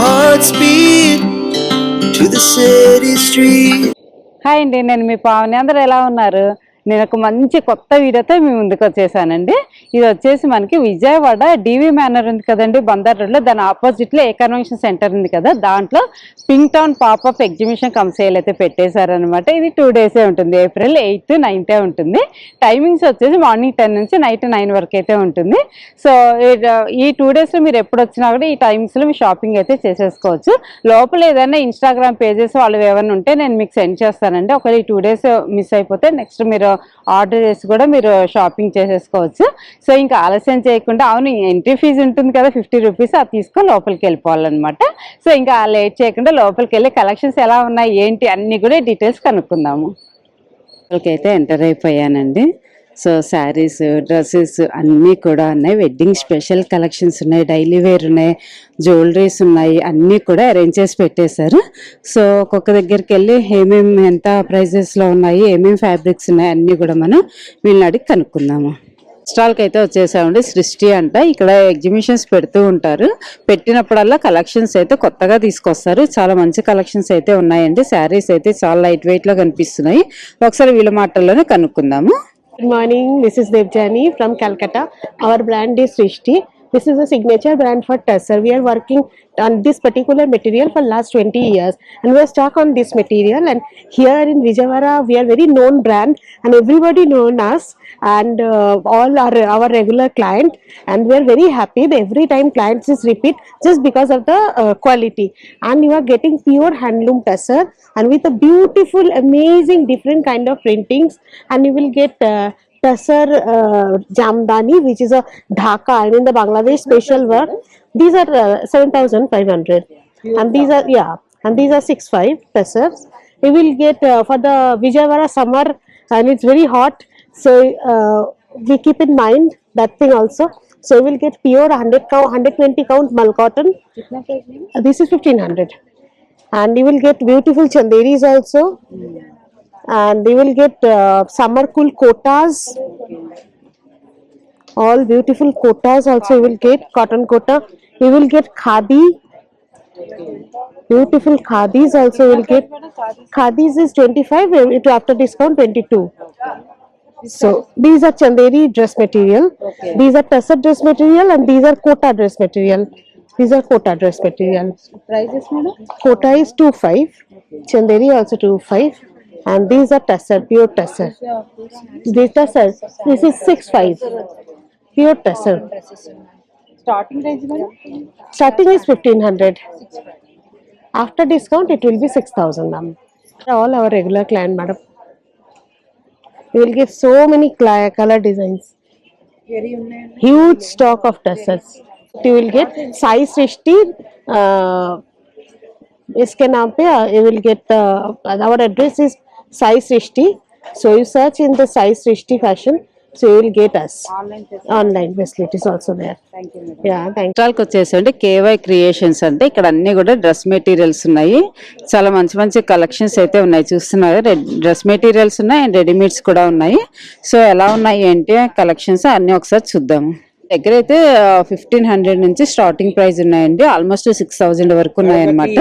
hearts beat to the city street. Hi అండి, నేను మీ పావని. అందరూ ఎలా ఉన్నారు? నేను ఒక మంచి కొత్త వీడియోతో మీ ముందుకు వచ్చేసానండి. ఇది వచ్చేసి మనకి విజయవాడ డివి మేనర్ ఉంది కదండి, బందర్ రోడ్లో, దాని ఆపోజిట్లో ఏ కన్వెన్షన్ సెంటర్ ఉంది కదా, దాంట్లో pink town popup exhibition come sale అయితే పెట్టేశారనమాట. ఇది 2 days ఉంటుంది, April 8th 9th ఉంటుంది. టైమింగ్స్ వచ్చేసి మార్నింగ్ 10 నుంచి నైట్ 9 వరకు అయితే ఉంటుంది. సో ఈ 2 daysలో మీరు ఎప్పుడు వచ్చినా కూడా ఈ టైమింగ్స్లో మీ షాపింగ్ అయితే చేసేసుకోవచ్చు. లోపల ఏదైనా ఇన్స్టాగ్రామ్ పేజెస్ వాళ్ళు ఏమైనా ఉంటే నేను మీకు సెండ్ చేస్తానండి. ఒకవేళ ఈ 2 days మిస్ అయిపోతే నెక్స్ట్ మీరు ఆర్డర్ చేసి కూడా మీరు షాపింగ్ చేసేసుకోవచ్చు. సో ఇంకా ఆలస్యం చేయకుండా, అవును ఎంట్రీ ఫీజు ఉంటుంది కదా 50 rupees, అది తీసుకొని లోపలికి వెళ్ళిపోవాలన్నమాట. సో ఇంకా లేట్ చేయకుండా లోపలికి వెళ్ళి కలెక్షన్స్ ఎలా ఉన్నాయి ఏంటి అన్నీ కూడా డీటెయిల్స్ కనుక్కుందాము. లోపలికి అయితే ఎంటర్ అయిపోయానండి. సో శారీస్, డ్రెస్సెస్ అన్నీ కూడా ఉన్నాయి. వెడ్డింగ్ స్పెషల్ కలెక్షన్స్ ఉన్నాయి, డైలీ వేర్ ఉన్నాయి, జ్యువెలరీస్ ఉన్నాయి, అన్నీ కూడా అరేంజ్ చేసి పెట్టేశారు. సో ఒక్కొక్క దగ్గరికి వెళ్ళి ఏమేమి ఎంత ప్రైజెస్లో ఉన్నాయి, ఏమేమి ఫ్యాబ్రిక్స్ ఉన్నాయి అన్నీ కూడా మనం వీళ్ళని అడిగి కనుక్కుందాము. స్టాల్కి అయితే వచ్చేసామండి. సృష్టి అంట, ఇక్కడ ఎగ్జిబిషన్స్ పెడుతూ ఉంటారు. పెట్టినప్పుడల్లా కలెక్షన్స్ అయితే కొత్తగా తీసుకొస్తారు. చాలా మంచి కలెక్షన్స్ అయితే ఉన్నాయండి. శారీస్ అయితే చాలా లైట్ వెయిట్లో కనిపిస్తున్నాయి. ఒకసారి వీళ్ళ మాటల్లోనే కనుక్కుందాము. Good morning, this is Devjani from Calcutta. Our brand is Srishti. This is a signature brand for Tussar. We are working on this particular material for last 20 years and we are stuck on this material, and here in Vijayawada we are very known brand and everybody known us, and all are our regular client, and we are very happy that every time clients is repeat just because of the quality, and you are getting pure handloom Tussar and with a beautiful amazing different kind of printings, and you will get Tussar Jamdani, which is a Dhaka and in the Bangladesh special work. These are 7,500 and these are and these are 6,500 Tussars. You will get for the Vijayawada summer and it's very hot, so we keep in mind that thing also. So you will get pure 120 count mal cotton. This is 1,500 and you will get beautiful chanderis also. And you will get summer cool kotas, all beautiful kotas also. You will get cotton kota. You will get khadi, beautiful khadis also. You will get khadis is 25, it after discount 22. So these are chanderi dress material. These are Tussar dress material and these are kota dress material. These are kota dress material. Prices madam? Kota is 25, chanderi also 25. And these are Tussar, pure Tussar. This Tussar, this is 6,500, pure Tussar. Starting range madam? Starting is 1,500. After discount, it will be 6,000, ma'am. All our regular client, madam. We will give so many color designs. Huge stock of Tussars. You will get size 60. इसके नाम पे you will get our address is size 60, so you search in the size 60 fashion, so you will get us. Online facilities also there. Thank you madam. Yeah, thank you. స్టాల్కి వచ్చేసండి KY creations అంటే ఇక్కడ అన్ని కూడా dress materials ఉన్నాయి. చాలా మంచి మంచి collections అయితే ఉన్నాయి. చూస్తున్నారు, డ్రెస్ మెటీరియల్స్ ఉన్నాయి అండ్ రెడీమేడ్స్ కూడా ఉన్నాయి. సో ఎలా ఉన్నాయి ఏంటి కలెక్షన్స్ అన్ని ఒకసారి చూద్దాము. దగ్గర అయితే 1,500 నుంచి స్టార్టింగ్ ప్రైస్ ఉన్నాయండి. ఆల్మోస్ట్ 6,000 వరకు ఉన్నాయన్నమాట.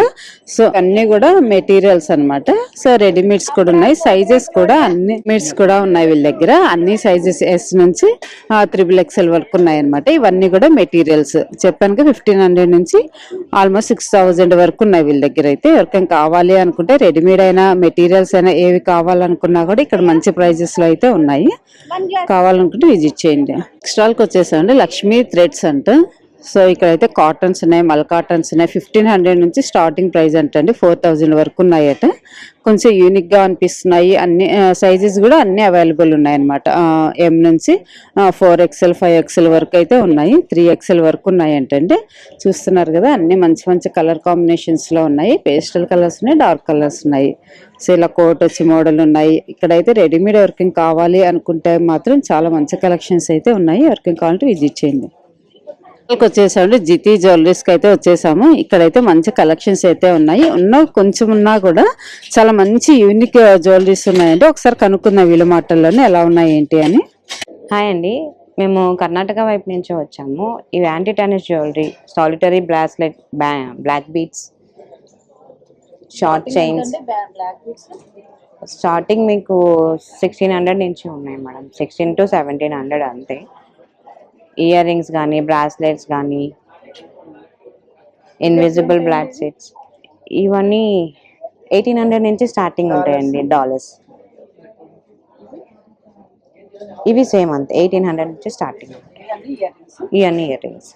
సో అన్ని కూడా మెటీరియల్స్ అన్నమాట. సో రెడీమేడ్స్ కూడా ఉన్నాయి, సైజెస్ కూడా అన్ని మీడ్స్ కూడా ఉన్నాయి వీళ్ళ దగ్గర. అన్ని సైజెస్ S నుంచి XXL వరకు ఉన్నాయన్నమాట. ఇవన్నీ కూడా మెటీరియల్స్ చెప్పాను, 1,500 నుంచి ఆల్మోస్ట్ 6,000 వరకు ఉన్నాయి వీళ్ళ దగ్గర. అయితే ఎవరికైనా కావాలి అనుకుంటే రెడీమేడ్ అయినా మెటీరియల్స్ అయినా ఏవి కావాలనుకున్నా కూడా ఇక్కడ మంచి ప్రైజెస్ లో అయితే ఉన్నాయి. కావాలనుకుంటే విజిట్ చేయండి. స్టాల్కి వచ్చేసండి లక్ష్మీ థ్రెడ్స్ అంట. సో ఇక్కడైతే కాటన్స్ ఉన్నాయి, మల్ కాటన్స్ ఉన్నాయి. 1,500 నుంచి స్టార్టింగ్ ప్రైస్ అంటండి 4,000 వరకు ఉన్నాయట. కొంచెం యూనిక్ గా అనిపిస్తున్నాయి. అన్ని సైజెస్ కూడా అన్ని అవైలబుల్ ఉన్నాయి అనమాట. M నుంచి 4XL 5XL వరకు అయితే ఉన్నాయి, 3XL వరకు ఉన్నాయి అంటండి. చూస్తున్నారు కదా, అన్ని మంచి మంచి కలర్ కాంబినేషన్స్ లో ఉన్నాయి. పేస్టల్ కలర్స్ ఉన్నాయి, డార్క్ కలర్స్ ఉన్నాయి. సో ఇలా కోట్ వచ్చి మోడల్ ఉన్నాయి. ఇక్కడైతే రెడీమేడ్ ఎవరికైనా కావాలి అనుకుంటే మాత్రం చాలా మంచి కలెక్షన్స్ అయితే ఉన్నాయి. ఎవరికైనా కావాలంటే విజిట్ చేయండి. వచ్చేసాము జితి జ్యువెలరీస్ కి అయితే వచ్చేసాము. ఇక్కడైతే మంచి కలెక్షన్స్ అయితే ఉన్నాయి. కొంచెం ఉన్నా కూడా చాలా మంచి యూనిక్ జ్యువెలరీస్ ఉన్నాయండి. ఒకసారి కనుక్కుందాం వీళ్ళ మాటల్లోనే ఎలా ఉన్నాయి ఏంటి అని. హాయ్ అండి, మేము కర్ణాటక వైపు నుంచి వచ్చాము. ఇవి anti tarnish jewellery, solitaire bracelet, black beads, short chains. Starting మీకు 1600 నుంచి ఉన్నాయి మేడం, 16 to 1700 అంతే. ఇయర్ రింగ్స్ కానీ, బ్రాస్లెట్స్ కానీ, ఇన్విజిబుల్ బ్రాస్లెట్స్ ఇవన్నీ 1800 నుంచి స్టార్టింగ్ ఉంటాయండి డాలర్స్. ఇవి సేమ్ అంతే, 1800 నుంచి స్టార్టింగ్. ఇవన్నీ ఇయర్ రింగ్స్.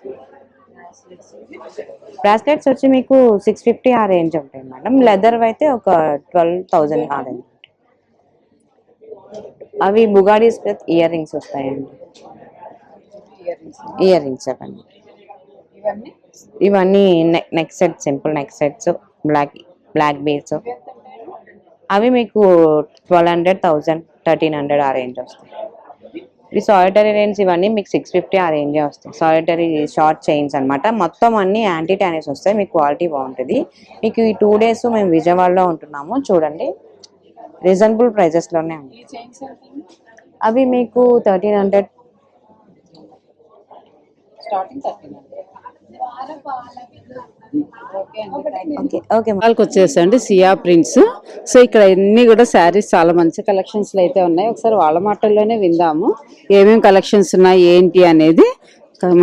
బ్రాస్లెట్స్ వచ్చి మీకు 650 ఆ రేంజ్ ఉంటాయి మేడం. లెదర్ అయితే ఒక 12,000 ఆ రేంజ్. అవి బుగాడీ స్పెత్ ఇయర్ రింగ్స్ వస్తాయండి. ఇయర్ రింగ్స్ అవన్నీ. ఇవన్నీ neck set, simple neck sets, black beads. అవి మీకు 1200, 1000, 1300 ఆ రేంజ్ వస్తాయి. ఈ సాలిటరీ రేంజ్ ఇవన్నీ మీకు 650 ఆ రేంజే వస్తాయి. సాలిటరీ షార్ట్ చైన్స్ అనమాట. మొత్తం అన్ని యాంటీ టానిస్ వస్తాయి. మీకు క్వాలిటీ బాగుంటుంది. మీకు ఈ 2 days మేము విజయవాడలో ఉంటున్నాము. చూడండి, రీజనబుల్ ప్రైజెస్లోనే ఉంది. అవి మీకు 1300. ఓకే. వాళ్ళకి వచ్చేసండి సియా ప్రింట్స్. సో ఇక్కడ అన్ని కూడా శారీస్ చాలా మంచి కలెక్షన్స్ అయితే ఉన్నాయి. ఒకసారి వాళ్ళ మాటల్లోనే విందాము ఏమేమి కలెక్షన్స్ ఉన్నాయి ఏంటి అనేది.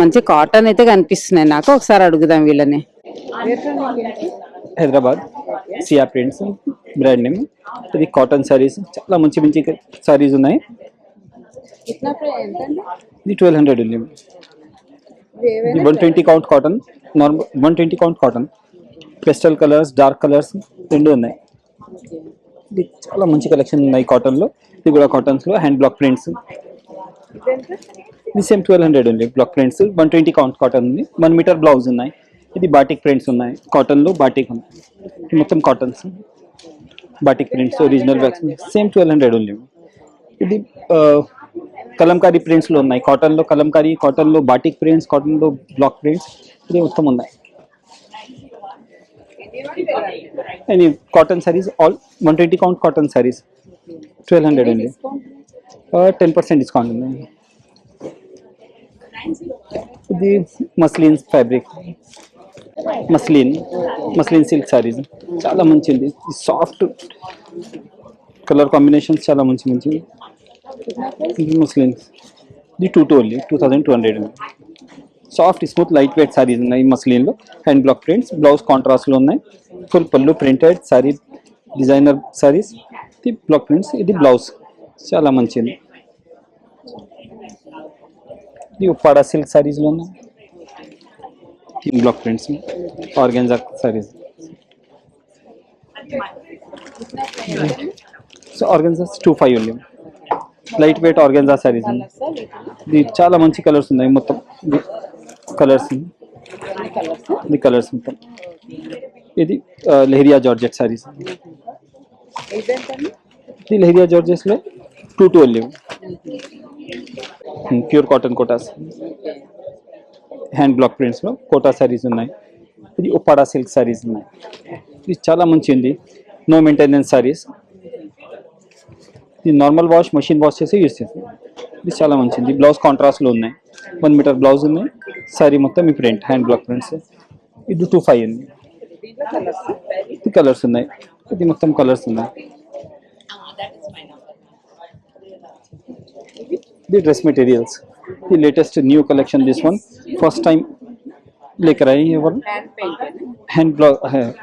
మంచి కాటన్ అయితే కనిపిస్తున్నాయి నాకు. ఒకసారి అడుగుదాం వీళ్ళని. Hyderabad Siya prints brand name. ఇది కాటన్ సారీస్, చాలా మంచి మంచి సారీస్ ఉన్నాయి. ఇది 1200 ఉంది. 120 count cotton, normal 120 count cotton. Pastel colours, dark colours రెండు ఉన్నాయి. ఇది చాలా మంచి కలెక్షన్ ఉన్నాయి కాటన్లో. ఇది కూడా కాటన్స్లో హ్యాండ్ బ్లాక్ ప్రింట్స్. ఇది సేమ్ 1200 ఉంది. బ్లాక్ ప్రింట్స్ 120 కౌంట్ కాటన్ ఉంది. 1 మీటర్ బ్లౌజ్ ఉన్నాయి. ఇది బాటిక్ ప్రింట్స్ ఉన్నాయి. కాటన్లో బాటిక్ ఉన్నాయి. ఇది మొత్తం cottons, batik prints, original wax. Same 1200 ఉంది. ఇది కలంకారీ ప్రింట్స్లో ఉన్నాయి. కాటన్లో కలంకారీ, కాటన్లో బాటిక్ ప్రింట్స్, కాటన్లో బ్లాక్ ప్రింట్స్, ఇది మొత్తం ఉన్నాయి. And cotton saris all 120 count cotton saris 1200 ఉంది. 10% డిస్కౌంట్ ఉంది. ఇది muslin fabric, muslin silk saris చాలా మంచిది. సాఫ్ట్ కలర్ కాంబినేషన్స్ చాలా మంచి. ఇది మస్లిన్. ఇది 2200. Soft smooth light weight saris ఉన్నాయి మస్లిన్లో. హ్యాండ్ బ్లాక్ ప్రింట్స్, బ్లౌజ్ కాంట్రాస్ట్లో ఉన్నాయి. ఫుల్ పళ్ళు ప్రింటెడ్ సారీ, డిజైనర్ సారీస్. ఇది బ్లాక్ ప్రింట్స్, ఇది బ్లౌజ్ చాలా మంచిది. ఇది ఉప్పాడ సిల్క్ సారీస్లో ఉన్నాయి. Block prints, organza saris. So organza 25 ఉంది. లైట్ వెయిట్ ఆర్గెన్జా సారీస్ ఉన్నాయి. ఇది చాలా మంచి కలర్స్ ఉన్నాయి. మొత్తం ఇది కలర్స్ మొత్తం. ఇది లెహరియా జార్జెట్ సారీస్. ఇది లెహరియా జార్జెట్స్లో 212 pure cotton Kotas. Hand block ప్రింట్స్లో కోటా సారీస్ ఉన్నాయి. ఇది ఉప్పాడా సిల్క్ సారీస్ ఉన్నాయి. ఇది చాలా మంచిది. No maintenance sarees. ఇది నార్మల్ వాష్, మెషిన్ వాష్ చేసి యూజ్ చేస్తాం. ఇది చాలా మంచిది. బ్లౌజ్ కాంట్రాస్ట్లో ఉన్నాయి. 1 మీటర్ బ్లౌజ్ ఉన్నాయి. సారీ మొత్తం ఈ ప్రింట్, హ్యాండ్ బ్లాక్ ప్రింట్స్. ఇది 25 ఉంది. ఇది కలర్స్ ఉన్నాయి. ఇది మొత్తం కలర్స్ ఉన్నాయి. ఇది dress materials. The latest new collection. This one first time लेकर आई है.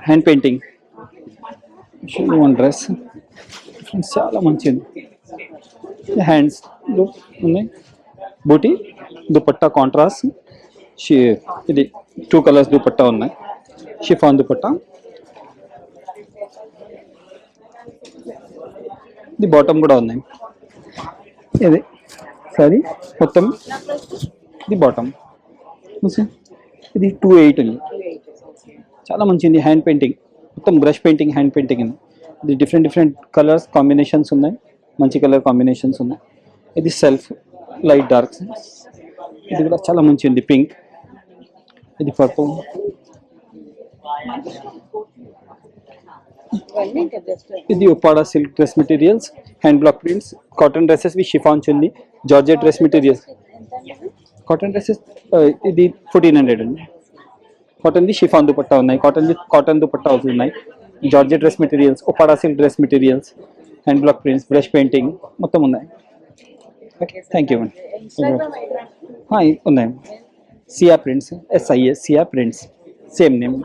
హ్యాండ్ పెయింటింగ్ వన్ డ్రెస్ చాలా మంచిది. హ్యాండ్స్ ఉన్నాయి. బూటీ దుపట్టా కాంట్రాస్ట్. ఇది 2 కలర్స్ దుపట్టా ఉన్నాయి. షిఫాన్ దుపట్టా. ఇది బాటమ్ కూడా ఉన్నాయి. ఇది సారీ మొత్తం. ఇది బాటమ్. ఇది 28 ఉంది. చాలా మంచిది. హ్యాండ్ పెయింటింగ్ మొత్తం, బ్రష్ పెయింటింగ్, హ్యాండ్ పెయింటింగ్. ఇది డిఫరెంట్ కలర్స్ కాంబినేషన్స్ ఉన్నాయి. మంచి కలర్ కాంబినేషన్స్ ఉన్నాయి. ఇది సెల్ఫ్ లైట్ డార్క్. ఇది కూడా చాలా మంచిది. పింక్. ఇది పర్పుల్. ఇది Uppada silk dress materials, hand block prints, cotton dresses వి chiffon chunni, georgette dress materials. Cotton dresses ఇది 1400 అండి. కాటన్ది షిఫాన్ దుపట్టా ఉన్నాయి, కాటన్ దుపట్టా ఉన్నాయి, georgette dress materials, Uppada silk dress materials, hand block prints, brush painting మొత్తం ఉన్నాయి. ఓకే, థ్యాంక్ యూ అండి. ఉన్నాయి Sia prints, SIA Sia prints, same name.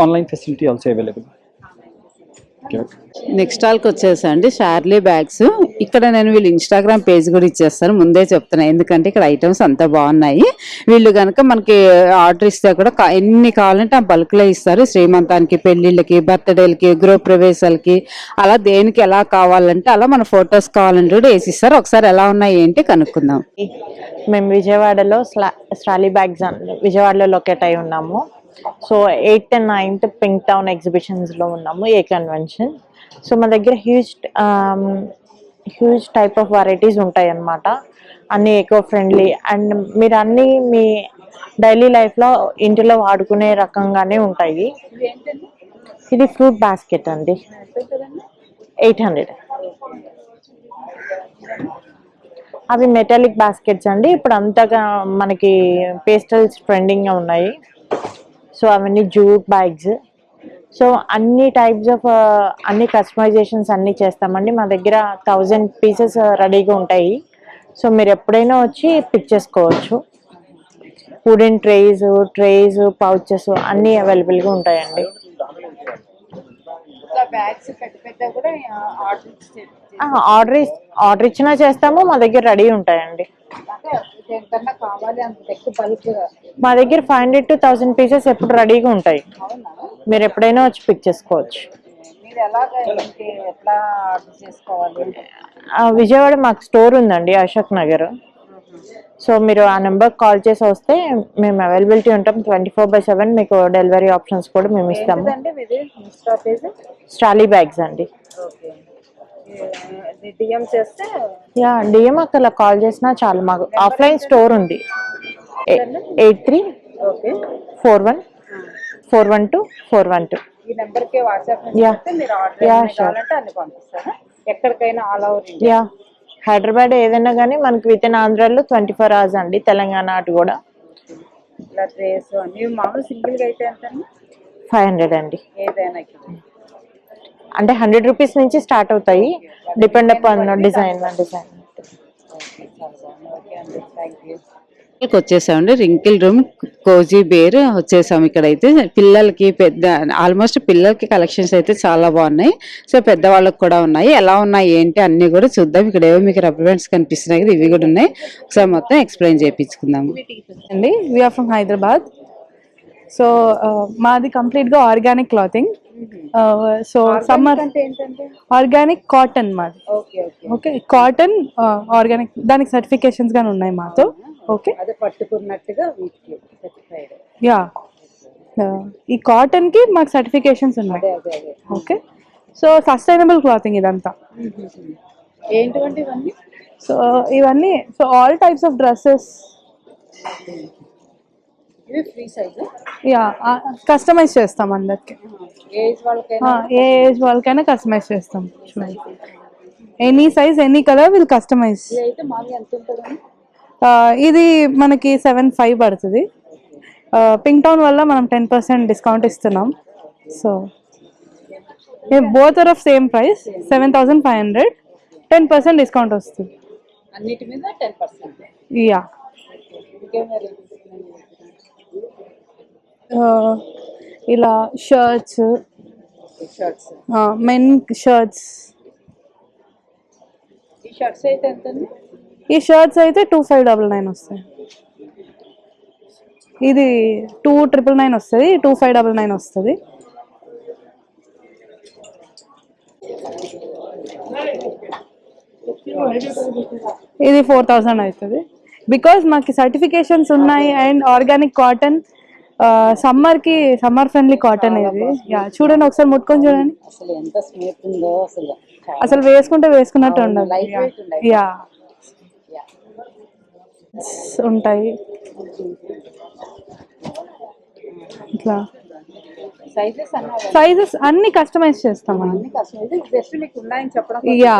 Online facility also available. Next స్టాల్కి వచ్చేసండి షార్లీ బ్యాగ్స్. ఇక్కడ నేను వీళ్ళు ఇన్స్టాగ్రామ్ పేజ్ కూడా ఇచ్చేస్తాను, ముందే చెప్తున్నా, ఎందుకంటే ఇక్కడ ఐటమ్స్ అంతా బాగున్నాయి. వీళ్ళు కనుక మనకి ఆర్డర్ ఇస్తే కూడా ఎన్ని కావాలంటే ఆ బల్క్లో ఇస్తారు. శ్రీమంతానికి, పెళ్లిళ్ళకి, బర్త్డేలకి, గృహప్రవేశాలకి, అలా దేనికి ఎలా కావాలంటే అలా మన ఫొటోస్ కావాలంటే కూడా వేసిస్తారు. ఒకసారి ఎలా ఉన్నాయి ఏంటి కనుక్కుందాం. మేము విజయవాడలో స్ట్రాలీ బ్యాగ్స్ విజయవాడలో లొకేట్ అయి ఉన్నాము. So 8th and 9th pink town ఎగ్జిబిషన్స్లో ఉన్నాము, ఏ కన్వెన్షన్. సో మా దగ్గర హ్యూజ్ టైప్ ఆఫ్ వెరైటీస్ ఉంటాయి అన్నమాట. అన్నీ ఎకో ఫ్రెండ్లీ అండ్ మీరు అన్నీ మీ డైలీ లైఫ్లో ఇంటిలో వాడుకునే రకంగానే ఉంటాయి. ఇది ఫ్రూట్ బాస్కెట్ అండి, 800. అవి మెటాలిక్ బాస్కెట్స్ అండి. ఇప్పుడు అంతగా మనకి పేస్టల్స్ ట్రెండింగ్గా ఉన్నాయి. సో అవన్నీ జూట్ బ్యాగ్స్. సో అన్ని టైప్స్ ఆఫ్ అన్ని కస్టమైజేషన్స్ అన్నీ చేస్తామండి. మా దగ్గర 1000 పీసెస్ రెడీగా ఉంటాయి. సో మీరు ఎప్పుడైనా వచ్చి పిక్ చేసుకోవచ్చు. వుడెన్ ట్రేస్, పౌచెస్ అన్నీ అవైలబుల్గా ఉంటాయండి. ఆర్డర్ ఇచ్చినా చేస్తాము, మా దగ్గర రెడీ ఉంటాయండి. మా దగ్గర 500 to 1000 పీసెస్ ఎప్పుడు రెడీగా ఉంటాయి. మీరు ఎప్పుడైనా వచ్చి పిక్ చేసుకోవచ్చు. విజయవాడ మాకు స్టోర్ ఉందండి, అశోక్ నగర్. సో మీరు ఆ నెంబర్ కాల్ చేసి వస్తే మేము అవైలబిలిటీ ఉంటాం 24/7. మీకు డెలివరీ ఆప్షన్స్ కూడా మేము ఇస్తాము. స్ట్రాలీ బ్యాగ్స్ అండి. డిఎం అక్కడ కాల్ చేసినా చాలు. మాకు ఆఫ్లైన్ స్టోర్ ఉంది, 8341412412. హైదరాబాద్ ఏదైనా కానీ మనకి విత్ ఇన్ ఆంధ్రాలో 24 hours అండి, తెలంగాణ అటు కూడా. 500 అండి. అంటే 100 రూపీస్ నుంచి స్టార్ట్ అవుతాయి, డిపెండ్ అపాన్ డిజైన్. వచ్చేసామండి రింకిల్ రూమ్ కోజీ బేర్ వచ్చేసాము. ఇక్కడైతే పిల్లలకి ఆల్మోస్ట్ పిల్లలకి కలెక్షన్స్ అయితే చాలా బాగున్నాయి. సో పెద్దవాళ్ళకి కూడా ఉన్నాయి. ఎలా ఉన్నాయి ఏంటి అన్ని కూడా చూద్దాం. ఇక్కడ ఏవో మీకు రబ్బర్ బ్యాండ్స్ కనిపిస్తున్నాయి కదా, ఇవి కూడా ఉన్నాయి. ఒకసారి మొత్తం ఎక్స్ప్లెయిన్ చేయించుకుందాము. అండి వీఆర్ ఫ్రమ్ హైదరాబాద్. సో మాది కంప్లీట్ గా organic clothing. So summer organic cotton మాది. ఓకే, కాటన్ ఆర్గానిక్, దానికి సర్టిఫికేషన్స్ గానీ ఉన్నాయి మాతో. ఓకే, యా, ఈ కాటన్ కి మాకు సర్టిఫికేషన్స్ ఉన్నాయి. ఓకే, సో సస్టైనబుల్ క్లాతింగ్ ఇదంతా. సో ఇవన్నీ so all types of dresses. Yeah, customise చేస్తాం అందరికి. ఏ ఏజ్ వాళ్ళకైనా కస్టమైజ్ చేస్తాం. Any size, any colour will customise. ఇది మనకి 7,500 పడుతుంది. పింక్ టౌన్ వల్ల మనం 10% డిస్కౌంట్ ఇస్తున్నాం. So both are of same price, 7,500, 10% discount వస్తుంది. యా, ఇలా షర్ట్స్, మెన్ షర్ట్స్. ఈ షర్ట్స్ అయితే 2599 వస్తాయి. ఇది 2999 వస్తుంది, 2599 వస్తుంది. ఇది 4000 అవుతుంది. బికాస్ మాకు సర్టిఫికేషన్స్ ఉన్నాయి and organic cotton, summer friendly cotton ఇది. యా, చూడండి ఒకసారి ముట్టుకొని చూడండి, అసలు వేసుకున్నట్టు ఉండదు. యా, ఉంటాయి ఇట్లా. సైజెస్ అన్ని కస్టమైజ్ చేస్తామండి. Yeah,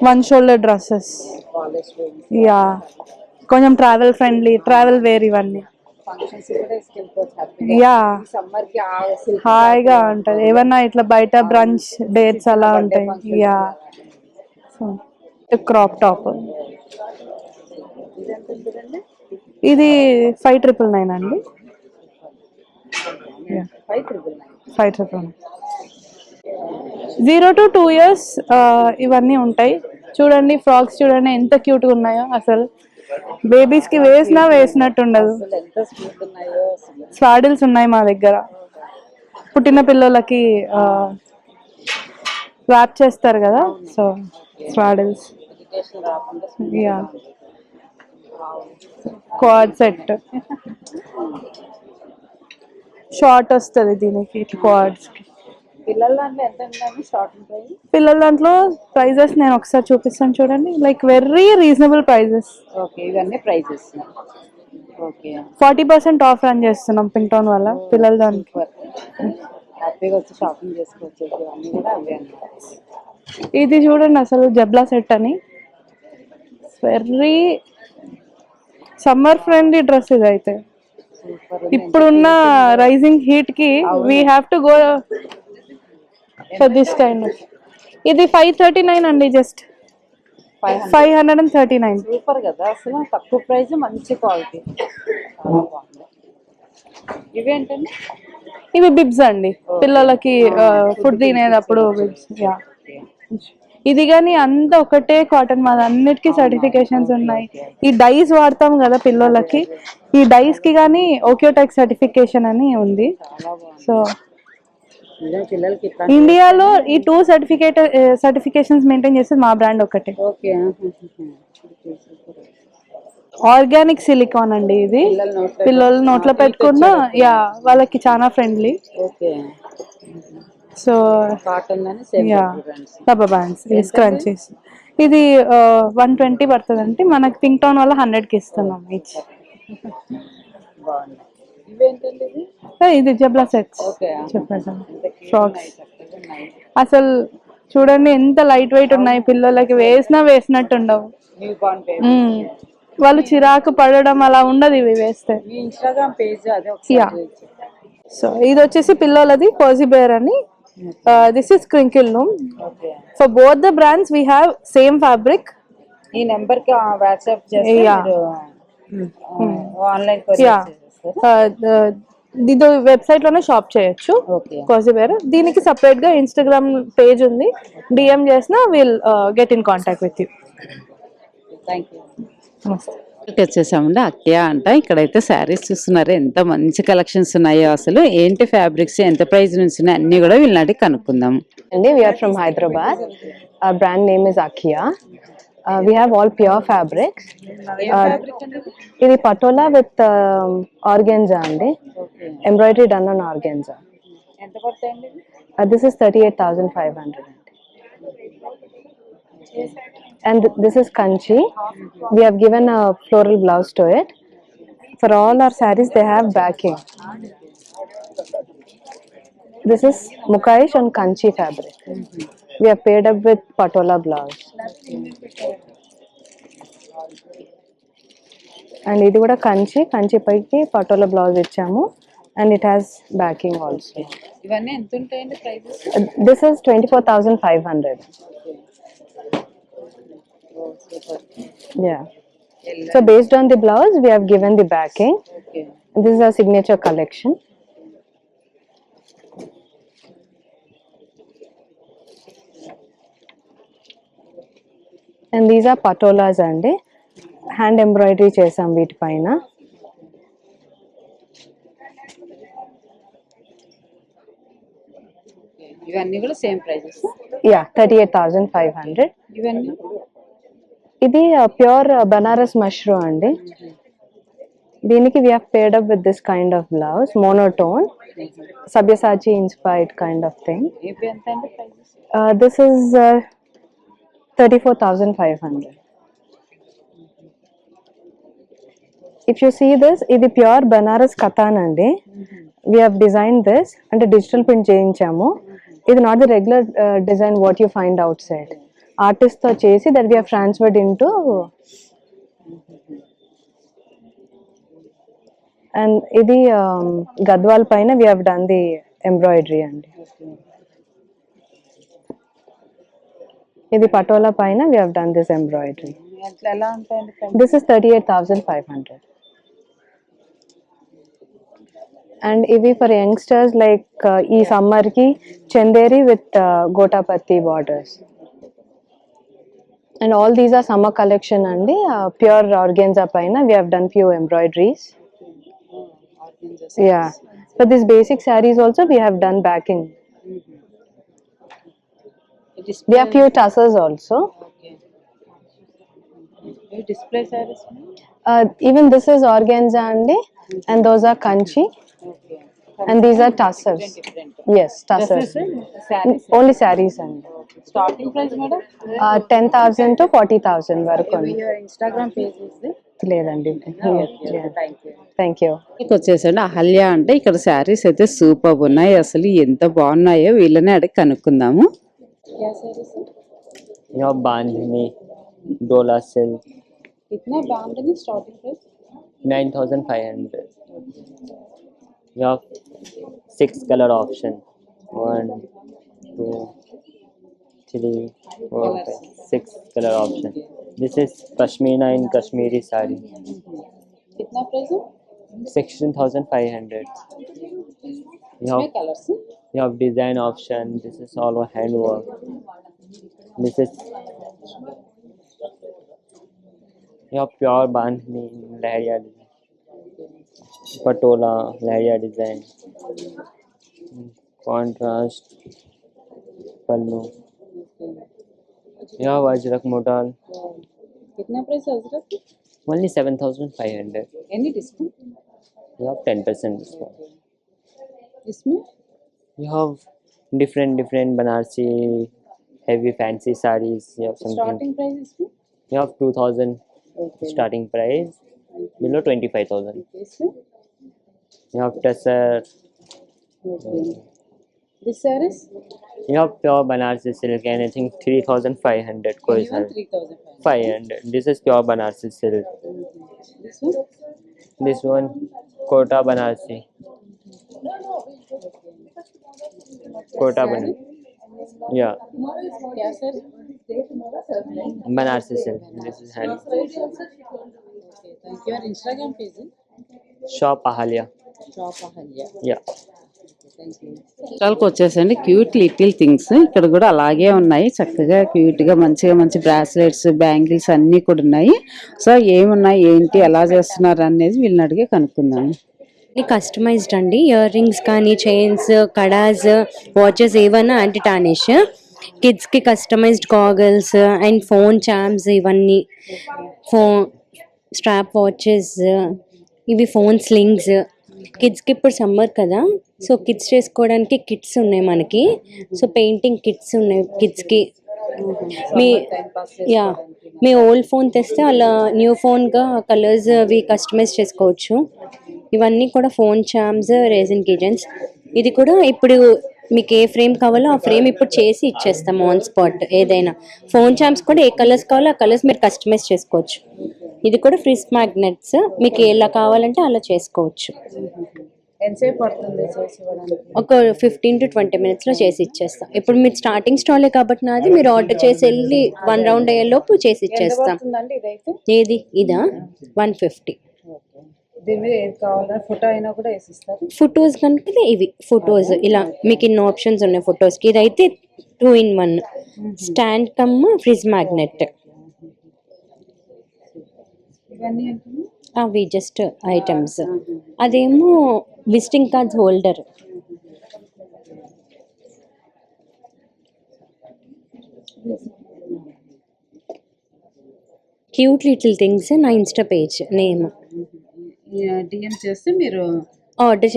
one shoulder dresses, yeah కొంచెం ట్రావెల్ ఫ్రెండ్లీ, ట్రావెల్ వేర్ ఇవన్నీ. యా హాయిగా ఉంటది, ఏమన్నా ఇట్లా బయట బ్రంచ్ డేట్స్ అలా ఉంటాయి. యా క్రాప్ టాప్ ఇది 5,999 అండి. 5,999 0 to 2 years ఇవన్నీ ఉంటాయి. చూడండి ఫ్రాక్స్ చూడండి ఎంత క్యూట్గా ఉన్నాయో, అసలు బేబీస్ కి వేసినట్టు ఉండదు. స్వాడిల్స్ ఉన్నాయి మా దగ్గర, పుట్టిన పిల్లలకి ర్యాప్ చేస్తారు కదా, so swaddles. Yeah quad set short వస్తుంది దీనికి, క్వాడ్స్ కి. పిల్లల దాంట్లో ప్రైజెస్ నేను ఒకసారి చూపిస్తాను చూడండి, like very reasonable prices. 40% off run చేస్తున్నాం పింక్ టౌన్ వల్ల పిల్లల దానికి. ఇది చూడండి అసలు జబ్లా సెట్ అని, వెరీ సమ్మర్ ఫ్రెండ్లీ డ్రెస్ ఇది అయితే. ఇప్పుడున్న రైజింగ్ హీట్ కి we have to go for this kind of. ఇది 539 అండి, జస్ట్ 539. సూపర్ కదా అసలు, తక్కువ ప్రైస్ మంచి క్వాలిటీ. ఇవేంటండి? ఇవి బిబ్స్ అండి, పిల్లలకి ఫుడ్ తినేటప్పుడు బిబ్స్. యా ఇది కానీ అంతా ఒకటే కాటన్, మాది అన్నిటికీ సర్టిఫికేషన్స్ ఉన్నాయి. ఈ డైస్ వాడతాం కదా పిల్లలకి, ఈ డైస్ కి కానీ ఓక్యోటెక్ సర్టిఫికేషన్ అని ఉంది. సో ఇండియాలో ఈ 2 సర్టిఫికేషన్స్ మెయింటైన్ చేసేది మా బ్రాండ్ ఒకటే. ఆర్గానిక్ సిలికాన్ అండి ఇది, పిల్లలు నోట్లో పెట్టుకున్న యా వాళ్ళకి చాలా friendly. So rubber bands, scrunchies. ఇది 120 పడుతుంది అంటే మనకి పింక్ టౌన్ వల్ల 100కి ఇస్తున్నాం ఈచ్. ఇది జబ్లా సెట్స్ చెప్పాను, ఫ్రాక్స్. అసలు చూడండి ఎంత లైట్ వెయిట్ ఉన్నాయి, పిల్లలకి వేసినట్టు ఉండవు. వాళ్ళు చిరాకు పడడం అలా ఉండదు ఇవి వేస్తే. సో ఇది వచ్చేసి పిల్లలది కోజీ బేర్ అని. This is crinkle loom. For both the brands we have same fabric. ఈ నెంబర్ కి వాట్సాప్ చేస్తే ఆన్లైన్ ఇది వెబ్సైట్ లోనే షాప్ చేయొచ్చు కోజీ బేర్. దీనికి సపరేట్ గా ఇన్స్టాగ్రామ్ పేజ్ ఉంది, డిఎం చేసినా will get in contact with you. Thank you. నమస్తే. వచ్చేసామండి అక్కయ్య అంట. ఇక్కడైతే శారీస్ చూస్తున్నారు, ఎంత మంచి కలెక్షన్స్ ఉన్నాయో, అసలు ఏంటి ఫ్యాబ్రిక్స్ ఎంత ప్రైస్ నుంచి ఉన్నాయి అన్ని కూడా వీళ్ళనాటి కనుక్కుందాం. We are from Hyderabad. Our brand name is Akia. We have all pure fabrics. ఇది patola with organza andi. Embroidery done on organza. ఎంత పడతాయండి? This is 38,500. And this is kanchi. We have given a floral blouse to it. For all our sarees they have backing. This is Mukaish on kanchi fabric. We have paired up with patola blouse. And ఇది కూడా కంచి పైకి patola blouse ఇచ్చాము, and it has backing also. ఇవన్నీ ఎంత ఉంటాయండి prices? This is 24,500. Yeah. So based on the blouse we have given the backing. And this is our signature collection. And these are patolas andi. Hand embroidery chesam వీటి పైన. ఇవన్నీ కూడా same prices? Yeah, 38,500. ఇవన్నీ ఇది pure Banaras mushroom అండి. దీనికి we have paired up with this kind of blouse, monotone, Sabyasachi inspired kind of thing. ఇవి ఎంత అండి prices? This is 34,500. If you see this, ఇది ప్యూర్ బనారస్ కథాన్ అండి. We have designed this అంటే డిజిటల్ ప్రింట్ చేయించాము. ఇది not the regular design what you find outside. ఆర్టిస్ట్తో చేసి that we have transferred into, and ఇది గద్వాల్ పైన we have done the embroidery అండి. ఇది పటోలా పైన we have done this embroidery. ఎలా ఉంటాయండి? This is 38,500. అండ్ ఇవి ఫర్ యంగ్స్టర్స్ లైక్ ఈ సమ్మర్ కి Chanderi with gotapatti borders. And all these are summer collection అండి. ప్యూర్ ఆర్గెన్జా పైన we have done few embroideries. Yeah, for this basic sarees also we have done backing. We have few tassels also. Display sarees. Even this is organza and those are kanchi. And these are tassels. Yes, tassels. Only sarees and Starting price, madam? 10,000 to 40,000 వరకు. Your Instagram page is there? లేదండి. Thank you. వచ్చేసండి అహల్య అంటే ఇక్కడ శారీస్ అయితే super ఉన్నాయి. అసలు ఎంత బాగున్నాయో వీళ్ళని అడిగి కనుక్కుందాము. बांधनी डोला सिल्क कितना बांधनी starting price? 9,500. You have 6 color option. 1, 2, 3, 4, 5, 6 color option. This is Pashmina in Kashmiri sari. कितना प्राइस है? 16,500. You have design option. This is all hand work. This is your pure bandhani lahariya design. Patola lahariya design. Contrast pallu. You have ajrak modal. कितना price है Ajrak? Only 7,500. Any discount? You have 10% discount. इसमें? You have different Banarsi heavy fancy sarees. You have something. Starting price इसमें? You have 2,000 starting price, below 25,000. इसमें? You have Tessar. This sarees? You have pure Banarsi silk. Anything 3,500. Koi sari. 500. This is pure Banarsi silk. This one? This one Kota Banarsi. Kota Banarsi. Yeah. क्या sir? Banarsi silk. This is hand. Thank you. Your Instagram page is? Shop Ahalya. Shop Ahalya. Yeah. స్టాల్కి వచ్చేసండి cute little things ఇక్కడ కూడా అలాగే ఉన్నాయి. చక్కగా cute గా మంచి బ్రాస్లెట్స్ బ్యాంగిల్స్ అన్ని కూడా ఉన్నాయి. సో ఏమున్నాయి ఏంటి ఎలా చేస్తున్నారు అనేది వీళ్ళని అడిగి కనుక్కుందాం. కస్టమైజ్డ్ అండి. ఇయర్ రింగ్స్ కానీ చైన్స్ కడాస్ వాచెస్ ఏవన్నా యాంటీ టార్నిష్. కిడ్స్కి customized goggles and phone charms ఇవన్నీ ఫోన్ స్ట్రాప్ వాచెస్ ఇవి ఫోన్ స్లింగ్స్. కిడ్స్కి ఇప్పుడు సమ్మర్ కదా సో కిడ్స్ చేసుకోవడానికి కిట్స్ ఉన్నాయి మనకి. సో పెయింటింగ్ కిట్స్ ఉన్నాయి కిడ్స్కి. మీ ఓల్డ్ ఫోన్ తెస్తే అలా న్యూ ఫోన్గా కలర్స్ అవి కస్టమైజ్ చేసుకోవచ్చు. ఇవన్నీ కూడా ఫోన్ చామ్స్ రేజిన్ కిచెన్స్. ఇది కూడా ఇప్పుడు మీకు ఏ ఫ్రేమ్ కావాలో ఆ ఫ్రేమ్ ఇప్పుడు చేసి ఇచ్చేస్తాం ఆన్ స్పాట్. ఏదైనా ఫోన్ చామ్స్ కూడా ఏ కలర్స్ కావాలో ఆ కలర్స్ మీరు కస్టమైజ్ చేసుకోవచ్చు. ఇది కూడా ఫ్రిజ్ మ్యాగ్నెట్స్ మీకు ఎలా కావాలంటే అలా చేసుకోవచ్చు. ఎంతసేపు పడుతుంది చేసి ఇవ్వడానికి? ఒక 15 to 20 minutes చేసి ఇచ్చేస్తాం. ఇప్పుడు మీరు స్టార్టింగ్ స్టాలే కాబట్టి నాది మీరు ఆర్డర్ చేసి వెళ్ళి 1 round అయ్యేలోపు చేసి ఇచ్చేస్తాం. ఏది ఇదా 150. దీని మీద ఏది కావాలన్నా ఫోటో అయినా కూడా వేసిస్తారు. ఫొటోస్ కనుక ఇవి ఫొటోస్ ఇలా మీకు ఇన్ని ఆప్షన్స్ ఉన్నాయి ఫొటోస్కి. ఇదైతే 2 in 1 stand cum fridge magnet. అవి జస్ట్ ఐటమ్స్. అదేమో visiting cards holder. Cute little things నా ఇన్స్టా పేజ్ నేమ్. డిఎం చేస్తే మీరు ఆర్డర్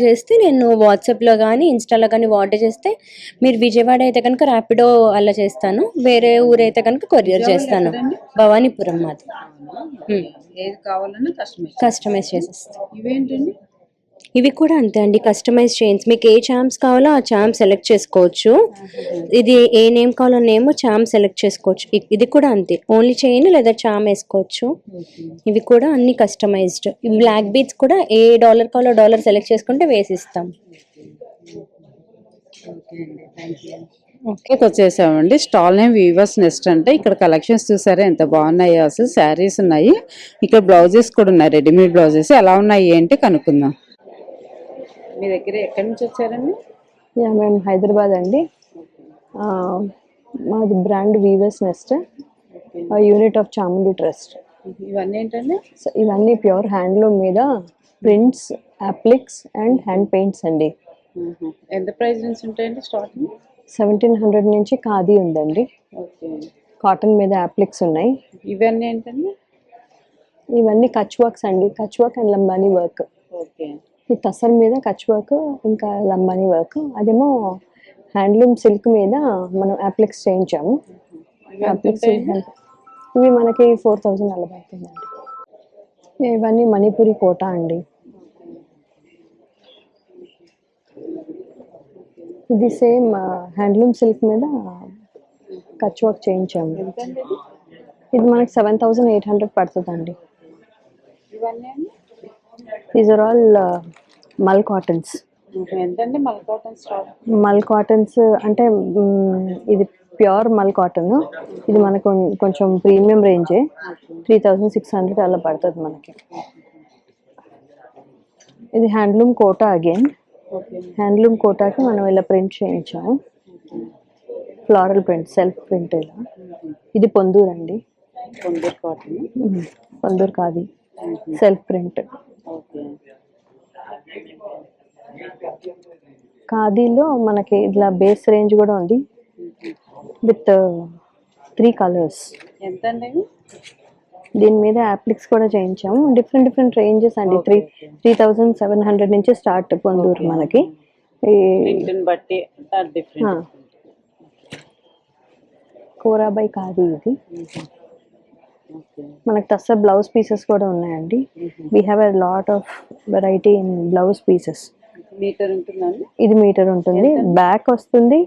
చేస్తే నేను వాట్సాప్లో కానీ ఇన్స్టాలో కానీ ఆర్డర్ చేస్తే మీరు విజయవాడ అయితే కనుక ర్యాపిడో అలా చేస్తాను. వేరే ఊరైతే కనుక కొరియర్ చేస్తాను. భవానీపురం మాది. ఏది కావాలన్నా కస్టమైజ్ కస్టమైజ్ చేసేస్తాను. ఇవేంటండి? ఇవి కూడా అంతే అండి, కస్టమైజ్ చైన్స్. మీకు ఏ చామ్స్ కావాలో ఆ చామ్ సెలెక్ట్ చేసుకోవచ్చు. ఇది ఏ నేమ్ కావాలో నేమ్ చామ్ సెలెక్ట్ చేసుకోవచ్చు. ఇది కూడా అంతే, ఓన్లీ చైన్ లేదా చామ్ వేసుకోవచ్చు. ఇవి కూడా అన్ని కస్టమైజ్డ్. ఇవి బ్లాక్ బీడ్స్ కూడా ఏ డాలర్ కావాలో డాలర్ సెలెక్ట్ చేసుకుంటే వేసిస్తాం. ఓకే, వచ్చేసామండి. స్టాల్ నేమ్ వీవర్స్ నెస్ట్ అంటే ఇక్కడ కలెక్షన్స్ చూసారా ఎంత బాగున్నాయో. అసలు శారీస్ ఉన్నాయి, ఇక్కడ బ్లౌజెస్ కూడా ఉన్నాయి, రెడీమేడ్ బ్లౌజెస్ ఎలా ఉన్నాయి ఏంటి కనుక్కుందాం. మీ దగ్గర ఎక్కడి నుంచి వచ్చారండి? మేము హైదరాబాద్ అండి. మాది brand weavers nest, unit of Chamundi trust. ఇవన్నీ ఏంటండి? సో ఇవన్నీ ప్యూర్ హ్యాండ్లూమ్ మీద prints, appliques and hand paints అండి. ఎంత ప్రైస్ నుంచి ఉంటాయండి స్టార్టింగ్? 1700 నుంచి ఖాదీ ఉందండి. ఓకే, కాటన్ మీద అప్లిక్స్ ఉన్నాయి. ఇవన్నీ ఏంటండి? ఇవన్నీ కచ్ వర్క్స్ అండి, Kutch work and Lambani work. Okay, ఈ తసర్ మీద కచ్ వర్క్ ఇంకా లంబానీ వర్క్, అదేమో హ్యాండ్లూమ్ సిల్క్ మీద మనం అప్లిక్స్ చేయించాము. అప్లిక్స్ ఇవి మనకి 4000 అలా పడుతుందండి. ఇవన్నీ మణిపురి కోట అండి. ఇది సేమ్ హ్యాండ్లూమ్ సిల్క్ మీద కచ్ వర్క్ చేయించాము. ఇది మనకి 7800 పడుతుందండి. దీస్ ఆర్ ఆల్ మల్ కాటన్స్. ఎంతండి మల్ కాటన్ స్టాక్? మల్ కాటన్స్ అంటే ఇది ప్యూర్ మల్ కాటన్. ఇది మనకు కొంచెం ప్రీమియం రేంజే, 3600 అలా పడుతుంది మనకి. ఇది హ్యాండ్లూమ్ కోటా అగైన్. హ్యాండ్లూమ్ కోటాకి మనం ఇలా ప్రింట్ చేయించాము, ఫ్లోరల్ ప్రింట్, సెల్ఫ్ ప్రింట్ ఇలా. ఇది పొందూరు అండి, Ponduru cotton, Ponduru khadi self print. ఖాదీలో మనకి ఇట్లా బేస్ రేంజ్ కూడా ఉంది విత్ 3 కలర్స్. ఎంత అండి? దీని మీద అప్లిక్స్ కూడా చేయించాము. డిఫరెంట్ రేంజెస్ అండి. 3700 నుంచి స్టార్ట్ పొందూరు మనకి. బట్టి కోరాబాయ్ ఖాదీ ఇది. మనకి టస్సర్ బ్లౌజ్ పీసెస్ కూడా ఉన్నాయండి. We have a lot of variety in blouse pieces. Metre ఉంటుందండి? ఇది మీటర్ ఉంటుంది, బ్యాక్ వస్తుంది,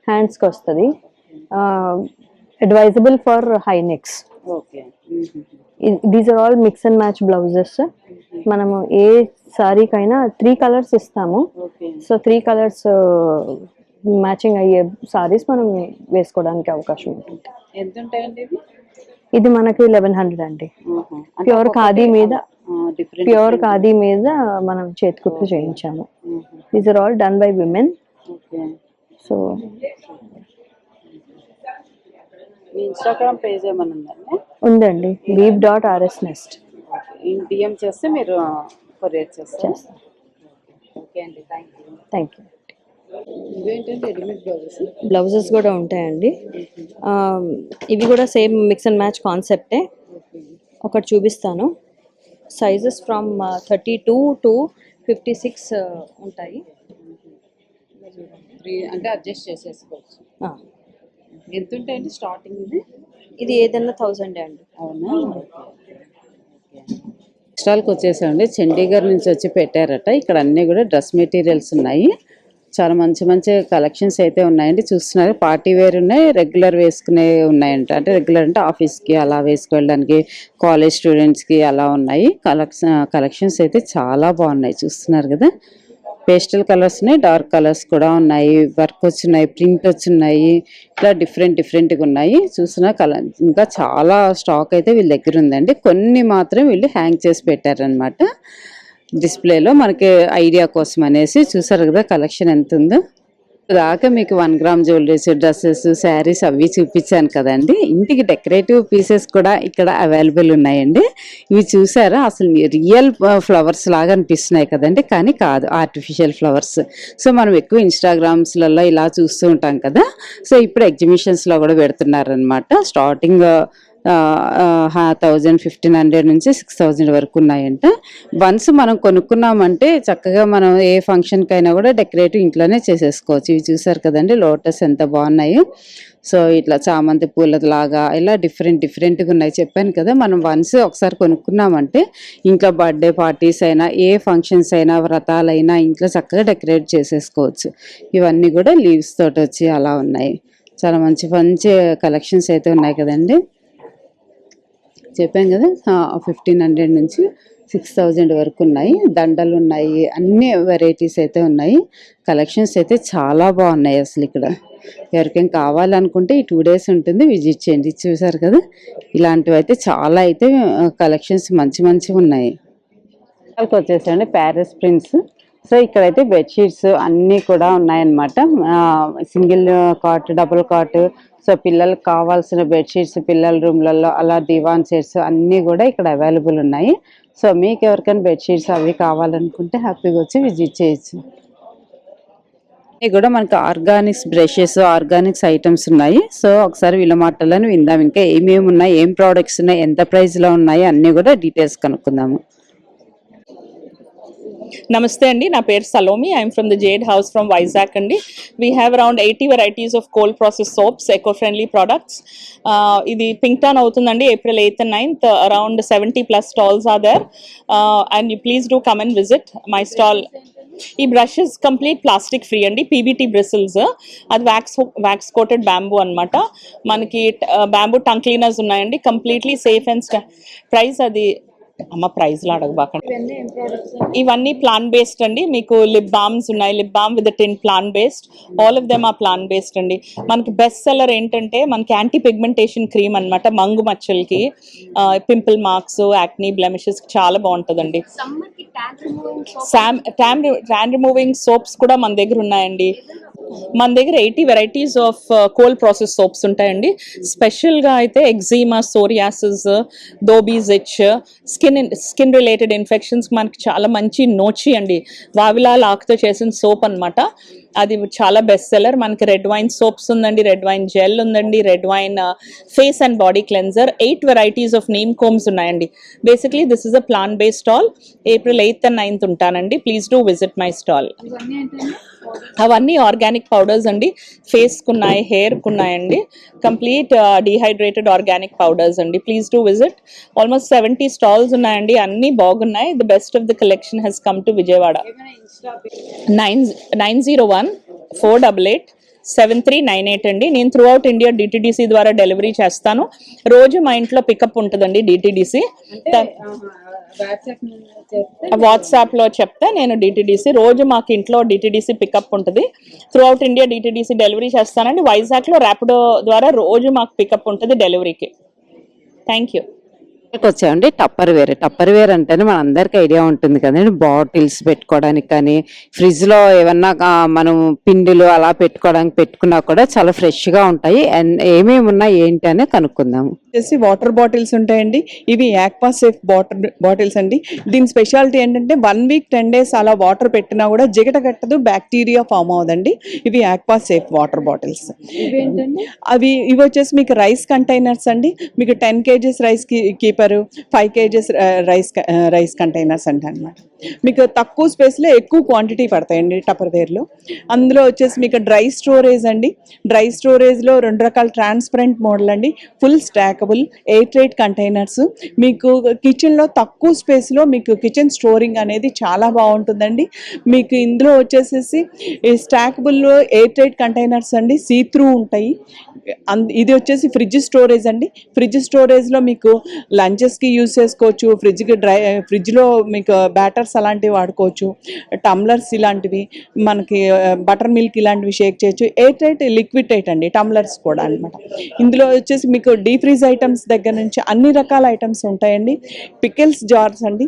హ్యాండ్స్కి వస్తుంది. Advisable for high necks. These are all mix and match blouses. మనము ఏ సారీకైనా 3 కలర్స్ ఇస్తాము. సో 3 కలర్స్ మ్యాచింగ్ అయ్యే సారీస్ మనం వేసుకోవడానికి అవకాశం ఉంటుంది. ఎంత ఉంటాయండి? ఇది మనకి 1100 అండి. ప్యూర్ ఖాదీ మీద, ప్యూర్ ఖాదీ మీద మనం చేతికుట్లు చేయించాము. These are all done by women. So మీ ఇన్స్టాగ్రామ్ పేజ్ ఏమైనా ఉందండి? ఉందండి, weave.rsnest. DM చేస్తే మీరు కొరియర్ చేస్తారు. ఓకే అండి, థ్యాంక్ యూ. ఇవేంటంటే రెడీమేడ్ బ్లౌజెస్? బ్లౌజెస్ కూడా ఉంటాయండి. ఇవి కూడా సేమ్ మిక్స్ అండ్ మ్యాచ్ కాన్సెప్టే. ఒకటి చూపిస్తాను. సైజెస్ ఫ్రమ్ 32 to 56 ఉంటాయి. అంటే అడ్జస్ట్ చేసేసుకోవచ్చు. ఎంత ఉంటాయండి స్టార్టింగ్? ఇది ఏదన్నా 1000 అండి. అవునా? స్టాల్కి వచ్చేసామండి. చండీగఢ్ నుంచి వచ్చి పెట్టారట. ఇక్కడ అన్నీ కూడా డ్రెస్ మెటీరియల్స్ ఉన్నాయి, చాలా మంచి మంచి కలెక్షన్స్ అయితే ఉన్నాయండి. చూస్తున్నారు, పార్టీ వేర్ ఉన్నాయి, రెగ్యులర్ వేసుకునే ఉన్నాయంట. అంటే రెగ్యులర్ అంటే ఆఫీస్కి అలా వేసుకెళ్ళడానికి, కాలేజ్ స్టూడెంట్స్కి అలా ఉన్నాయి. కలెక్షన్స్ అయితే చాలా బాగున్నాయి. చూస్తున్నారు కదా, పేస్టల్ కలర్స్ ఉన్నాయి, డార్క్ కలర్స్ కూడా ఉన్నాయి, వర్క్ వచ్చినాయి, ప్రింట్ వచ్చినాయి, ఇట్లా డిఫరెంట్గా ఉన్నాయి. చూసిన కలర్ ఇంకా చాలా స్టాక్ అయితే వీళ్ళ దగ్గర ఉందండి. కొన్ని మాత్రం వీళ్ళు హ్యాంగ్ చేసి పెట్టారనమాట డిస్ప్లేలో, మనకి ఐడియా కోసం అనేసి. చూసారు కదా కలెక్షన్ ఎంత ఉందో. దాకా మీకు 1 గ్రామ్ జ్యువెలరీస్, డ్రెస్సెస్, శారీస్ అవి చూపించాను కదండి. ఇంటికి డెకరేటివ్ పీసెస్ కూడా ఇక్కడ అవైలబుల్ ఉన్నాయండి. ఇవి చూసారా, అసలు రియల్ ఫ్లవర్స్ లాగా అనిపిస్తున్నాయి కదండి, కానీ కాదు, ఆర్టిఫిషియల్ ఫ్లవర్స్. సో మనం ఎక్కువ ఇన్స్టాగ్రామ్స్లలో ఇలా చూస్తూ ఉంటాం కదా. సో ఇప్పుడు ఎగ్జిబిషన్స్లో కూడా పెడుతున్నారనమాట. స్టార్టింగ్ $1,000, 1,500 నుంచి 6,000 వరకు ఉన్నాయంట. వన్స్ మనం కొనుక్కున్నామంటే చక్కగా మనం ఏ ఫంక్షన్కైనా కూడా డెకరేటివ్ ఇంట్లోనే చేసేసుకోవచ్చు. ఇవి చూసారు కదండి లోటస్ ఎంత బాగున్నాయి. సో ఇట్లా చామంతి పూలలాగా ఇలా డిఫరెంట్గా ఉన్నాయి. చెప్పాను కదా, మనం వన్స్ ఒకసారి కొనుక్కున్నామంటే ఇంట్లో బర్త్డే పార్టీస్ అయినా ఏ ఫంక్షన్స్ అయినా వ్రతాలైనా ఇంట్లో చక్కగా డెకరేట్ చేసేసుకోవచ్చు. ఇవన్నీ కూడా లీవ్స్ తోటి వచ్చి అలా ఉన్నాయి. చాలా మంచి మంచి కలెక్షన్స్ అయితే ఉన్నాయి కదండి. చెప్పాం కదా 1,500 నుంచి 6,000 వరకు ఉన్నాయి. దండలు ఉన్నాయి, అన్ని వెరైటీస్ అయితే ఉన్నాయి. కలెక్షన్స్ అయితే చాలా బాగున్నాయి అసలు. ఇక్కడ ఎవరికైనా కావాలనుకుంటే ఈ 2 days ఉంటుంది, విజిట్ చేయండి. చూసారు కదా, ఇలాంటివి అయితే చాలా అయితే కలెక్షన్స్ మంచివి ఉన్నాయి. వచ్చేసండి ప్యారిస్ ప్రింట్స్. సో ఇక్కడైతే బెడ్షీట్స్ అన్నీ కూడా ఉన్నాయన్నమాట. Single cot, double cot. So పిల్లలకు కావాల్సిన బెడ్షీట్స్ పిల్లల రూమ్లలో అలా దివాన్ సెట్స్ అన్నీ కూడా ఇక్కడ అవైలబుల్ ఉన్నాయి. సో మీకు ఎవరికైనా బెడ్షీట్స్ అవి కావాలనుకుంటే హ్యాపీగా వచ్చి విజిట్ చేయొచ్చు. ఇవి కూడా మనకి ఆర్గానిక్స్ బ్రషెస్, ఆర్గానిక్స్ ఐటమ్స్ ఉన్నాయి. సో ఒకసారి వీళ్ళ మాటలను విందాం. ఇంకా ఏమేమి ఉన్నాయి, ఏం ప్రోడక్ట్స్ ఉన్నాయి, ఎంత ప్రైస్లో ఉన్నాయి అన్నీ కూడా డీటెయిల్స్ కనుక్కుందాము. నమస్తే అండి, నా పేరు Salomi. I'm from the jade house from Vizag అండి. We have around 80 varieties of cold process soaps, eco friendly products. ఇది పింక్ టౌన్ అవుతుందండి April 8th and 9th. అరౌండ్ 70+ stalls are there and you please do come and visit my stall. ఈ brushes complete plastic free అండి, PBT bristles. అది wax coated bamboo అనమాట. మనకి bamboo tongue cleaners ఉన్నాయండి, completely safe and price అది అమ్మ ప్రైజ్లో అడగబాకండి. ఇవన్నీ ప్లాంట్ బేస్డ్ అండి. మీకు లిప్ బామ్స్ ఉన్నాయి, lip balm with tin plant based. All of them ఆ ప్లాంట్ బేస్డ్ అండి. మనకి బెస్ట్ సెల్లర్ ఏంటంటే మనకి యాంటీ పిగ్మెంటేషన్ క్రీమ్ అనమాట. మంగు మచ్చలకి, పింపుల్ మార్క్స్, యాక్నీ, బ్లెమిషెస్ చాలా బాగుంటుందండి. ట్యాన్ రిమూవింగ్ సోప్స్ కూడా మన దగ్గర ఉన్నాయండి. మన దగ్గర 80 varieties of cold process soaps ఉంటాయండి. స్పెషల్గా అయితే ఎగ్జీమా, సోరియాసిస్, దోబీస్ ఇచ్, స్కిన్ రిలేటెడ్ ఇన్ఫెక్షన్స్ మనకి చాలా మంచి నోచి అండి. వావిలాల్ ఆకుతో చేసిన సోప్ అనమాట. అది చాలా బెస్ట్ సెల్లర్. మనకి రెడ్ వైన్ సోప్స్ ఉందండి, రెడ్ వైన్ జెల్ ఉందండి, red wine face and body cleanser. 8 varieties of neem combs ఉన్నాయండి. Basically this is a plant based stall. April 8th and 9th ఉంటానండి. Please do visit my stall. అవన్నీ organic powders అండి. ఫేస్కి ఉన్నాయి, హెయిర్కి ఉన్నాయండి. కంప్లీట్ డీహైడ్రేటెడ్ ఆర్గానిక్ పౌడర్స్ అండి. Please do visit. Almost 70 stalls ఉన్నాయండి, అన్నీ బాగున్నాయి. The best of the collection has come to Vijayawada. 901-488-7398 అండి. నేను త్రూ అవుట్ ఇండియా డిటిడిసి ద్వారా డెలివరీ చేస్తాను. రోజు మా ఇంట్లో పికప్ ఉంటుందండి డిటిడిసి. వాట్సాప్లో చెప్తే నేను డిటిడిసి రోజు మాకు ఇంట్లో డిటిడిసి పికప్ ఉంటుంది. Through out India DTDC delivery చేస్తానండి. వైజాగ్లో ర్యాపిడో ద్వారా రోజు మాకు పికప్ ఉంటుంది డెలివరీకి. Thank you. వచ్చాయండి టప్పర్ వేర్ అంటేనే మన అందరికి ఐడియా ఉంటుంది కదండి. బాటిల్స్ పెట్టుకోవడానికి కానీ, ఫ్రిడ్జ్లో ఏమన్నా మనం పిండిలు అలా పెట్టుకున్నా కూడా చాలా ఫ్రెష్గా ఉంటాయి. అండ్ ఏమేమి ఉన్నాయి ఏంటి అని కనుక్కుందాము. వచ్చేసి వాటర్ బాటిల్స్ ఉంటాయండి. ఇవి యాక్వా సేఫ్ బాటిల్స్ అండి. దీని స్పెషాలిటీ ఏంటంటే 1 week 10 days అలా వాటర్ పెట్టినా కూడా జిగట కట్టదు, బ్యాక్టీరియా ఫామ్ అవ్వదండి. ఇవి యాక్వా సేఫ్ వాటర్ బాటిల్స్. ఇవి వచ్చేసి మీకు రైస్ కంటైనర్స్ అండి. మీకు 10 kgs rice keeper, 5 kgs rice containers అంటే అనమాట. మీకు తక్కువ స్పేస్లో ఎక్కువ క్వాంటిటీ పడతాయండి టప్పర్ వేర్లో. అందులో వచ్చేసి మీకు డ్రై స్టోరేజ్ అండి. డ్రై స్టోరేజ్లో 2 రకాల ట్రాన్స్పరెంట్ మోడల్ అండి. Full stackable air tight containers. మీకు కిచెన్లో తక్కువ స్పేస్లో మీకు కిచెన్ స్టోరింగ్ అనేది చాలా బాగుంటుందండి. మీకు ఇందులో వచ్చేసేసి స్టాకబుల్ ఎయిర్ టైట్ కంటైనర్స్ అండి, సీ త్రూ ఉంటాయి. ఇది వచ్చేసి ఫ్రిడ్జ్ స్టోరేజ్ అండి. ఫ్రిడ్జ్ స్టోరేజ్లో మీకు లంచెస్కి యూజ్ చేసుకోవచ్చు. ఫ్రిడ్జ్లో మీకు బ్యాటర్స్ అలాంటివి వాడుకోవచ్చు. టమ్లర్స్ ఇలాంటివి, మనకి బటర్ మిల్క్ ఇలాంటివి షేక్ చేయొచ్చు. ఎయిర్ టైట్, లిక్విడ్ టైట్ అండి టమ్లర్స్ కూడా అనమాట. ఇందులో వచ్చేసి మీకు డీప్ ఫ్రీజ్ ఐటమ్స్ దగ్గర నుంచి అన్ని రకాల ఐటమ్స్ ఉంటాయండి. పికిల్స్ జార్స్ అండి.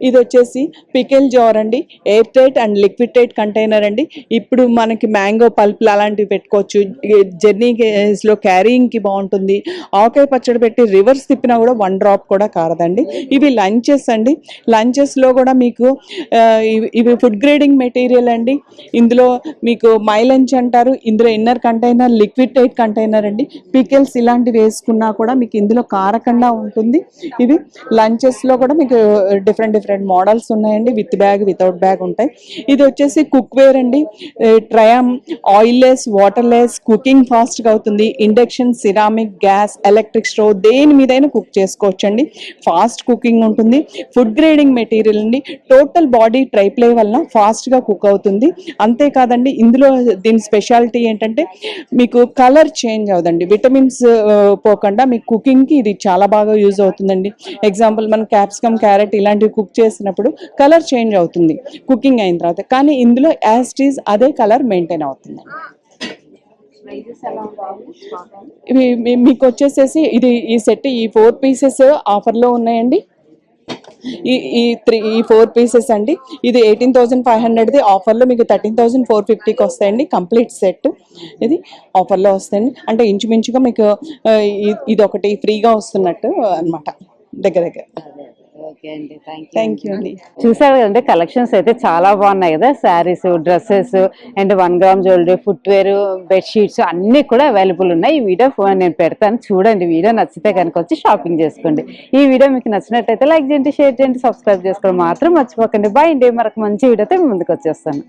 ఇది వచ్చేసి పికెల్ జార్ అండి, air tight and liquid tight container అండి. ఇప్పుడు మనకి మ్యాంగో పల్ప్లు అలాంటివి పెట్టుకోవచ్చు, జర్నీలో క్యారీయింగ్కి బాగుంటుంది. ఆవకాయ పచ్చడి పెట్టి రివర్స్ తిప్పినా కూడా 1 డ్రాప్ కూడా కారదండి. ఇవి లంచెస్ అండి. లంచెస్లో కూడా మీకు ఇవి ఫుడ్ గ్రేడింగ్ మెటీరియల్ అండి. ఇందులో మీకు మై లంచ్ అంటారు, ఇందులో inner container liquid tight container అండి. పికెల్స్ ఇలాంటివి వేసుకున్నా కూడా మీకు ఇందులో కారకుండా ఉంటుంది. ఇవి లంచెస్లో కూడా మీకు డిఫరెంట్ మోడల్స్ ఉన్నాయండి, విత్ బ్యాగ్ వితౌట్ బ్యాగ్ ఉంటాయి. ఇది వచ్చేసి కుక్ వేర్ అండి. ట్రయమ్ oil less, water less, cooking ఫాస్ట్గా అవుతుంది. Induction, ceramic, gas, electric stove దేని మీదైనా కుక్ చేసుకోవచ్చు అండి. ఫాస్ట్ కుకింగ్ ఉంటుంది. ఫుడ్ గ్రేడింగ్ మెటీరియల్ అండి. టోటల్ బాడీ ట్రైప్లై వలన ఫాస్ట్గా కుక్ అవుతుంది. అంతేకాదండి, ఇందులో దీని స్పెషాలిటీ ఏంటంటే మీకు కలర్ చేంజ్ అవుదండి. విటమిన్స్ పోకుండా మీకు కుకింగ్కి ఇది చాలా బాగా యూజ్ అవుతుందండి. ఎగ్జాంపుల్ మనం క్యాప్సికమ్, క్యారెట్ ఇలాంటివి కుక్ చేసినప్పుడు కలర్ చేంజ్ అవుతుంది కుకింగ్ అయిన తర్వాత, కానీ ఇందులో యాజ్ ఇట్ ఈజ్ అదే కలర్ మెయింటైన్ అవుతుంది. ఇవి మీకు వచ్చేసేసి ఈ సెట్ ఈ 4 పీసెస్ ఆఫర్లో ఉన్నాయండి. ఈ 4 పీసెస్ అండి. ఇది 18,500ది ఆఫర్లో మీకు 13,450కి వస్తాయండి. కంప్లీట్ సెట్ ఇది ఆఫర్లో వస్తాయండి. అంటే ఇంచుమించుగా మీకు ఇది ఒకటి ఫ్రీగా వస్తున్నట్టు అనమాట దగ్గర. ఓకే అండి, థ్యాంక్ యూ అండి. చూసారు కదండి, కలెక్షన్స్ అయితే చాలా బాగున్నాయి కదా. Saris, dresses and 1 gram jewellery, footwear, bedsheets అన్నీ కూడా అవైలబుల్ ఉన్నాయి. ఈ వీడియో నేను పెడతాను, చూడండి. వీడియో నచ్చితే కనుక వచ్చి షాపింగ్ చేసుకోండి. ఈ వీడియో మీకు నచ్చినట్టయితే లైక్ చేయండి, షేర్ చేయండి, సబ్స్క్రైబ్ చేసుకోవడం మాత్రం మర్చిపోకండి. బాయ్ అండి, మరొక మంచి వీడియోతో ముందుకు వచ్చేస్తాను.